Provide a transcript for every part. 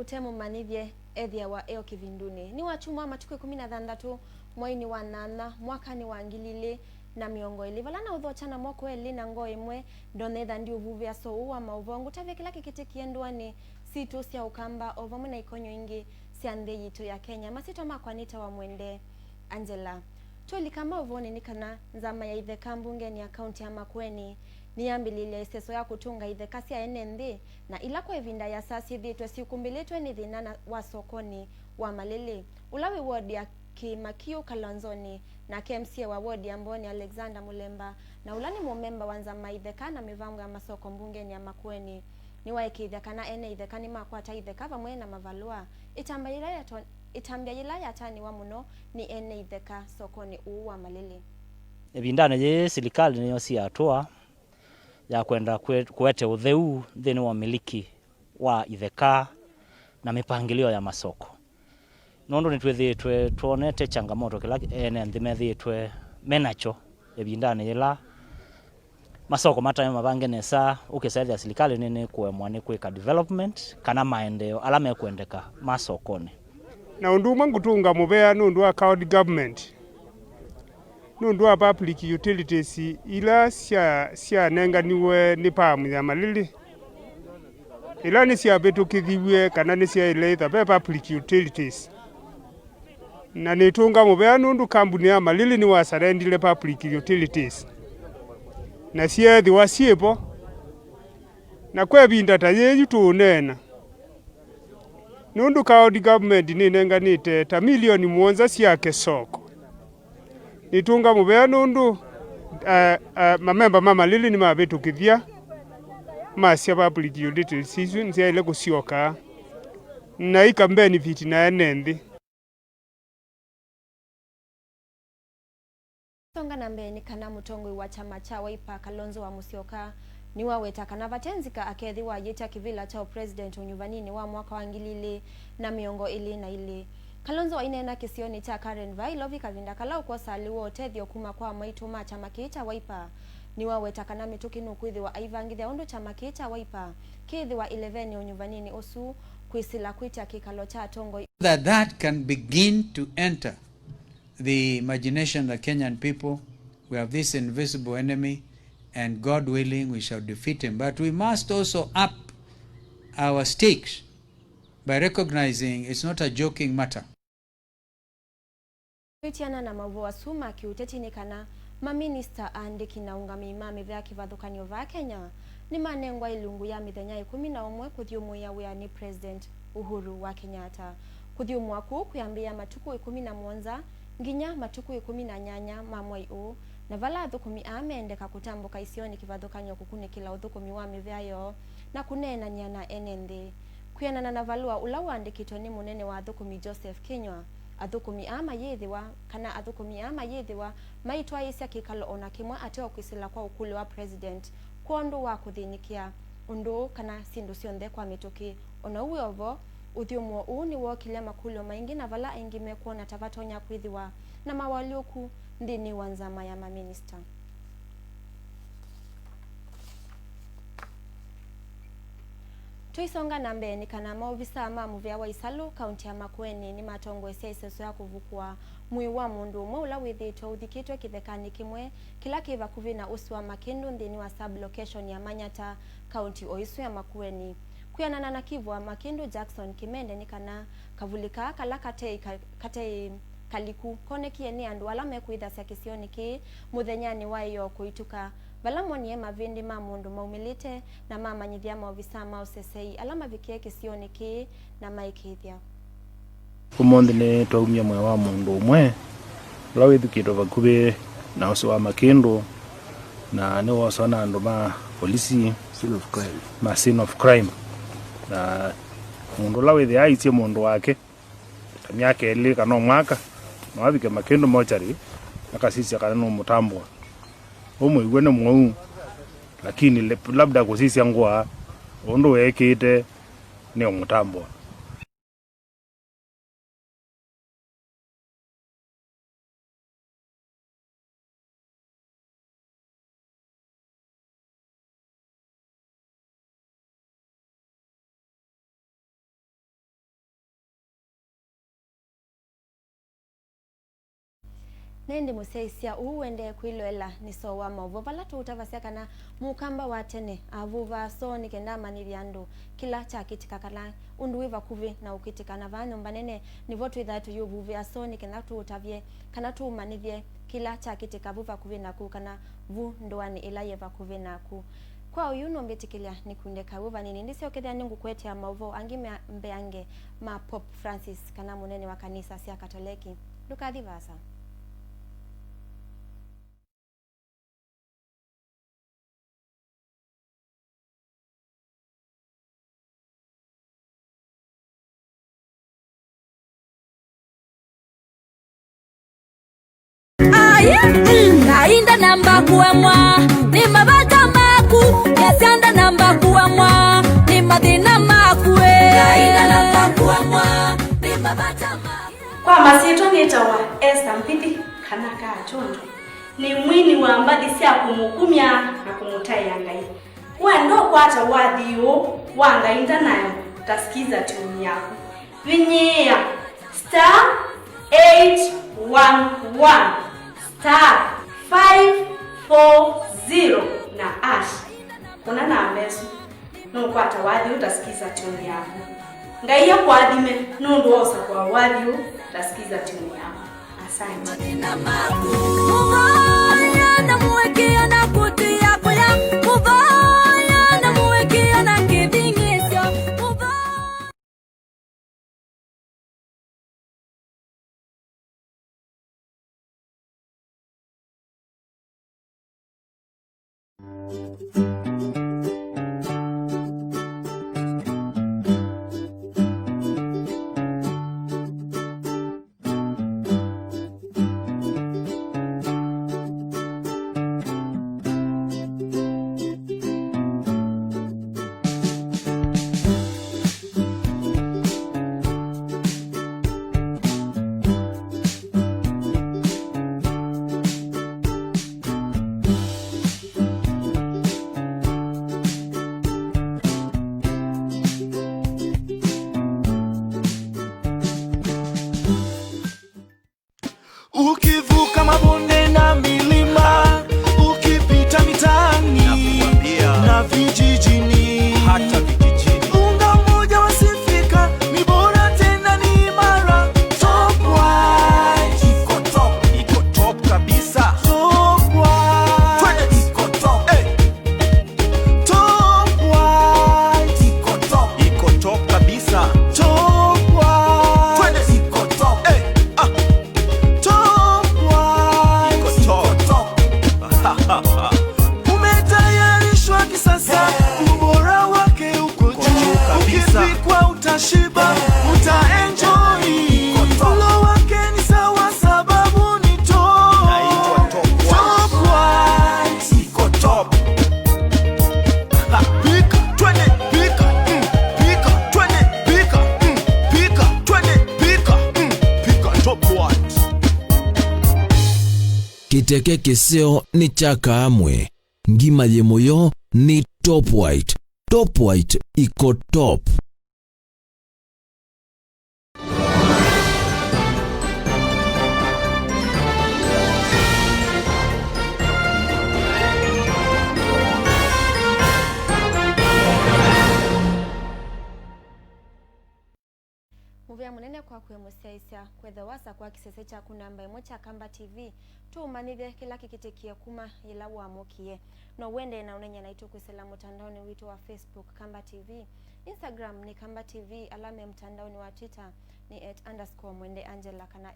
utemu manithie ethia wa eo kivinduni ni wachuma matuku 16 mwaini wa nana mwaka ni wa ngilili na miongo ili valana uthochana moko eli na ngo imwe donetha ndi uvuvia so uwa Mauvoo ngutavya kila kikiti kiendwani situ cia ukamba ovamwe na ikonyo ingi cia nthi yitu ya Kenya masito makwanita wa Mwende Angela tuli kama Mauvoo ni kana nzama ya itheka mbungeni ya kaunti ya Makueni niyambililia iseso ya kutunga itheka cia NND na ila kwa evinda ya sasi thitwe siukumbiletwe ni thina wa sokoni wa Malili ulawi ward ya Kimakiu Kalonzoni na KMC wa ward ya Mboni Alexander Mulemba na ulani mumemba wa nzama itheka na mivango ya masoko mbungeni ya Makueni ni waiki itheka na ene itheka ni makwata itheka vamwe na mavalua itambia ila ya tani wa muno ni ene itheka sokoni uu wa Malili ebindane je serikali niyo siatua ya kwenda kuete utheu thini wa miliki wa itheka na mipangilio ya masoko nondo nitwethitwe tuonete changamoto kila ene nthimethitwe menacho ebindane ila masoko matime mabangenesa ukisaidia serikali nini kuemwa ni kwika development kana maendeleo ala mekwendeka masokoni na unduma ngutunga muvea nundu wa county government nundu wa public utilities ila sia nenganiwe ni pamu ya Malili ila ni sia betukithiwe kana ni sia ile ithabe public utilities na nitunga muvea nundu kambuni ya Malili ni wasarendile public utilities na sia thiwa siepo na kwebinda ta yeyu tunena nundu county government ni nenganite ta milioni 7 cia kesoko nitunga muvea nundu mamemba mama Malili ni mabetukithia masia public utilities isu nsia ile kusioka na ika benefit na enenthi songa na mbeni kana mutongoi wa chama cha Wiper Kalonzo wa Musyoka ni waweta kana vatenzika akethi wa yita kivila cha president unyuvanini wa mwaka wa ngilili na miongo ili na ili Kalonzo wa inena kisioni cha Karen Vai lovi kavinda kala uko sali wote thio kuma kwa maitu ma chama cha Wiper ni waweta kana mituki nukwithi wa aivangithia undu chama cha Wiper kithi wa 11 unyuvanini usu kwisila kwita kikalo cha tongo that can begin to enter the imagination of the Kenyan people. We have this invisible enemy and God willing we shall defeat him, but we must also up our stakes by recognizing it's not a joking matter. Witiana na Mauvoo asuma kiuteti ni kana maminista andiki na ungami mami vya kivadhukanio va Kenya ni manengwa ilungu ya mithenya 11 kuthiumu ya wea ni President Uhuru wa Kenyatta kuthiumu aku kuyambia matuku 11 nginya matuku 18 mamwai u na vala thukumi ameendeka kutambuka isioni kivadhukanio kukunikila uthukumi wa mivyayo na kunena nyana NND kuyanana na valua ula wandikitwe ni munene wa thukumi Joseph Kinyua athukumi ama yethiwa kana athukumi ama yethiwa maitwa isia kikalo ona kimwe ateo kwisila kwa ukule wa president kondu wa kuthinikia undu kana sindu sionthe kwa mituki ona uwe ovo uthiumo uu ni wokilia makulio maingi na vala ingi mekuona tavatonya kwithiwa na mawalioku ndini wa nzama ya maminista tuisonga na mbeni kana maovisa ma muvea wa Isalu kaunti ya Makueni ni matongwesia iseso ya kuvukua mwi wa mundu umwe ula withitwe uthikitwe kithekani kimwe kila kiva kuvina usi wa Makindu ndini wa sub location ya Manyata kaunti oisu ya Makueni kuyanana na kivu wa Makindu Jackson Kimende ni kana kavulika kala katei kaliku koneki ni andu ala mekuitha cia kisioni ki muthenyani wayo kuituka valamonie mavindi ma mundu maumilite na mamanyithia maovisa ma usesei ala mavikie kisioni ki na maikithia umundi ni twaumia mwe wa mundu umwe ula withukitwe vakuvi na usi wa Makindu na ni wosona andu ma polisi scene of crime na mundu la withi aitie mundu wake miaka ili kana mwaka na wabike Makindu mochari akasisi kana no mutambwa umwe igwene mwau lakini labda kusisi angwa undu wekite ni mutambwa nende museisia uwende kwilwela ni so wa Mauvoo vala tutavasia kana mukamba wa tene avuva so ni kenda manivya andu kila cha kitika kala undu wiva kuvi na ukitikana vanyo mbanene ni votu ithatu yuvuvia so ni kenda tutavye kana tu manivye kila cha kitika vuva kuvi na ku kana vu ndoani ila yeva kuvi na ku kwa uyuno mbetikilia ni kunde kavuva nini ndisio kethia ningu kwetia Mauvoo angime mbeange ma Pope Francis kana munene wa kanisa sia Katoliki Lukathi vasa. Nainda namba kuamwa ni mabata maku yasanda namba kuamwa ni madina maku nainda namba kuamwa ni mabata maku kwa masito ngetawa Esther Mpidi kana ka chonjo ni mwini wa mbadi sia kumukumya na kumutaya ngai wendo kwata wadhiyo wanga inda nayo tasikiza tuni yako vinyia *811 *540 na ash kuna na mesu no kwata wadhi utasikiza tuni yako ngai yako adime nundu osa kwa wadhi utasikiza tuni yako asante na maku mubaya na muwekea na kuti yako ya mubaya na muwekea na kibingisyo mubaya. Ukivuka mabonde na milima, ukipita mitaani na vijijini, hata vijijini, unga mmoja wasifika, ni bora tena ni imara. Top White iko top kabisa. Top White iko top. Top White iko top kabisa. Top White iko top. Umetayarishwa kisasa, ubora wake uko juu kabisa. Ukipikwa utashiba, utaenjoy. Ulo wake ni sawa sababu ni top. Top White iko top. Pika, twende, pika, pika, twende, pika, pika, twende, pika, pika, Top White. Kiteke kiseo ni chaka amwe. Ngima ye moyo ni Top White. Top White iko top. Muvia munene kwa kwemusiaisia kwethe wasa kwa kisese cha kunamba imwe cha Kamba TV tu manivye kila kikitikie kuma ila wamukie no wende na unenya na itukusela mtandaoni wito wa Facebook Kamba TV, Instagram ni Kamba TV, alame mtandaoni wa Twitter ni @_Mwende Angela kana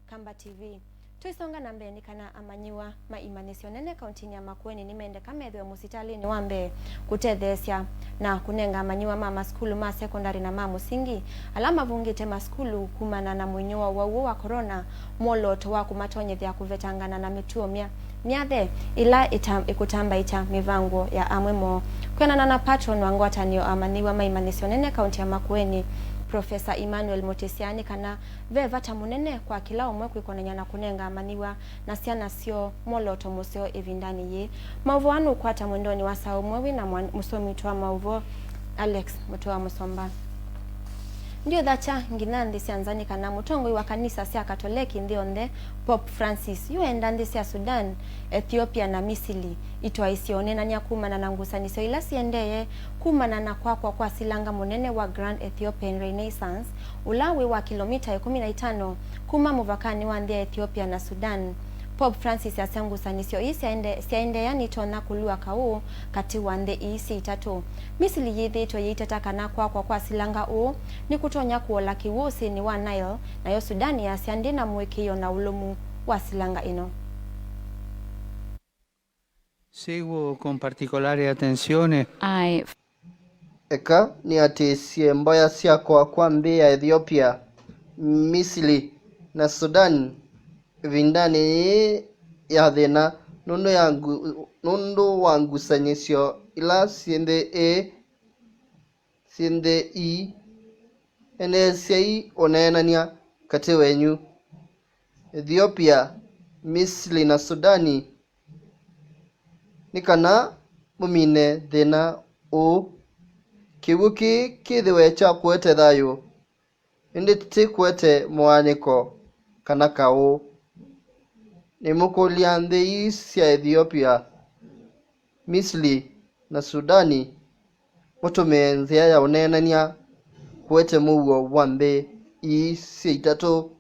@Kamba TV. Tuisonga na mbeni kana amanyiwa maimanisio nene kauntini ya Makueni nimende kamethwe musitali ni wambe kutethesia na kunenga amanyiwa mama skulu ma secondary na ma musingi alama vungite maskulu kumana na mwenyewa wa corona moloto wa kumatonye vya kuvetangana na mituo miathe ila ikutamba ita mivango ya amwemo kwenana na patron wangu atanio amaniwa maimanisio nene kaunti ya Makueni Profesa Emmanuel Motesiani kana vevata munene kwa kila umwe kwikonanya na kunenga amaniwa na siana sio moloto museo evindani ye Mauvoo anu kwata mwendoni wa sao mwewi na musomi twa Mauvoo Alex Mutoa Musomba ndio dhacha nginandi sianzani kana mutongo wa kanisa sia Katoliki ndionde Pope Francis yuenda ndi sia Sudan, Ethiopia na Misili itwa isione na nyakumana na ngusaniso ila siendeye kumana na kwa silanga munene wa Grand Ethiopian Renaissance ulawi wa kilomita 15 kuma muvakani wa ndia Ethiopia na Sudan. Pope Francis asangusanisio isi siaende yani tona kulua kau kati wande isi itatu. Misili yithi ito yitetaka na kwa silanga ni kutonya kuola kiwusi ni wa Nile na yo Sudani ya siande na mwekio na ulumu wa silanga ino. Seguo con particolare attenzione. Eka ni ati siemboya siako kwa mbi ya Ethiopia, Misili na Sudan vindani ya dhena nundu wangu sanyisio ila siende ene siai onenania kati wenyu Ethiopia, Misili na Sudani nikana mumine dhena kiwuki kithiwe cha kuete thayo indi titi kuete mwaniko kana kao ni mukulia nthi cia Ethiopia, Misili na Sudani mutume nthia ya unenania kuete muwo wa nthi cia itatu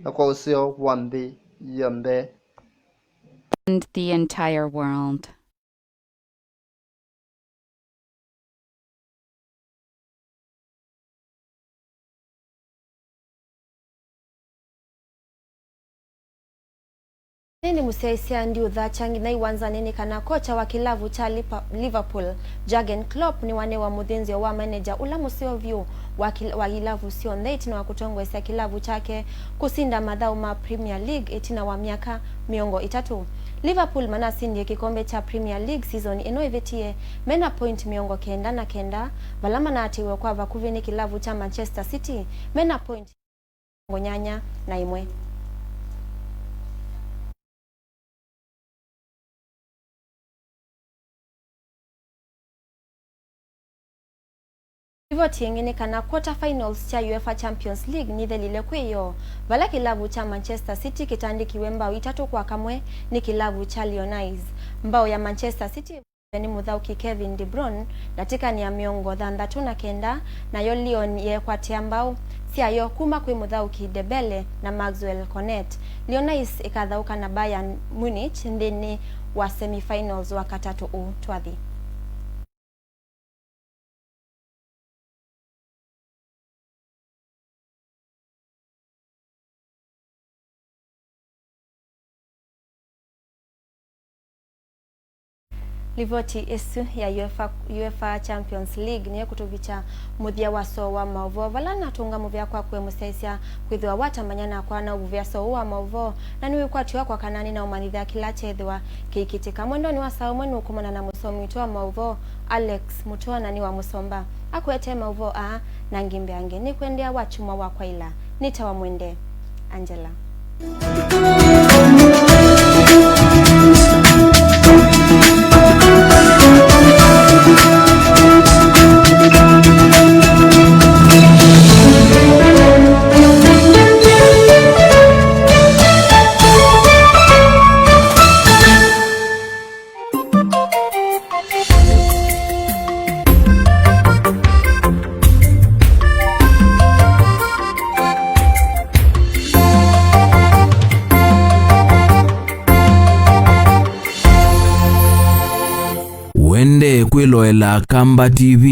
na kwa usio wa nthi yombe and the entire world. Nini musesia ndio dhachangi na iwanza nini kana kocha wa kilavu cha Liverpool Jurgen Klopp ni wane wa mudhenzi wa manager ula museo view wa kilavu sio ndeti na wakutongwe sia kilavu chake kusinda madhao ma Premier League etina wa miaka miongo itatu. Liverpool manasi ndiye kikombe cha Premier League season ino ivetie mena point miongo kenda balama na atiwe kwa vakuveni kilavu cha Manchester City mena point ngonyanya na imwe. Hivyo tiengene kana quarter finals cha UEFA Champions League nithe lile kweyo. Vala kilavu cha Manchester City kitandikiwe mbao itatu kwa kamwe ni kilavu cha Lionize. Mbao ya Manchester City ni muthauki Kevin De Bruyne natika ni ya miongo thandatu na kenda na yo Lyon ye kwatia mbao sia yo kuma kwe muthauki Dembele na Maxwell Cornet. Lionize ikathauka na Bayern Munich ndeni wa semifinals wa katatu twathi. Livoti esu ya UEFA Champions League niye kutuvicha muthia waso wa Mauvoo valana tunga muvia kwa kwe musaisia kwithwa watamanyana kwa na uvia so wa Mauvoo na niwe kwa tiwa kwa kanani na umanithia kila chethwa kikitika mwendo ni wasa umwenu kumana na musomi wa Mauvoo Alex Mutua na ni wa Musomba akwete Mauvoo na ngimbe ange ni kuendea wachuma wa kwa ila nitawa Mwende Angela. Mwende kwiloela Kamba TV.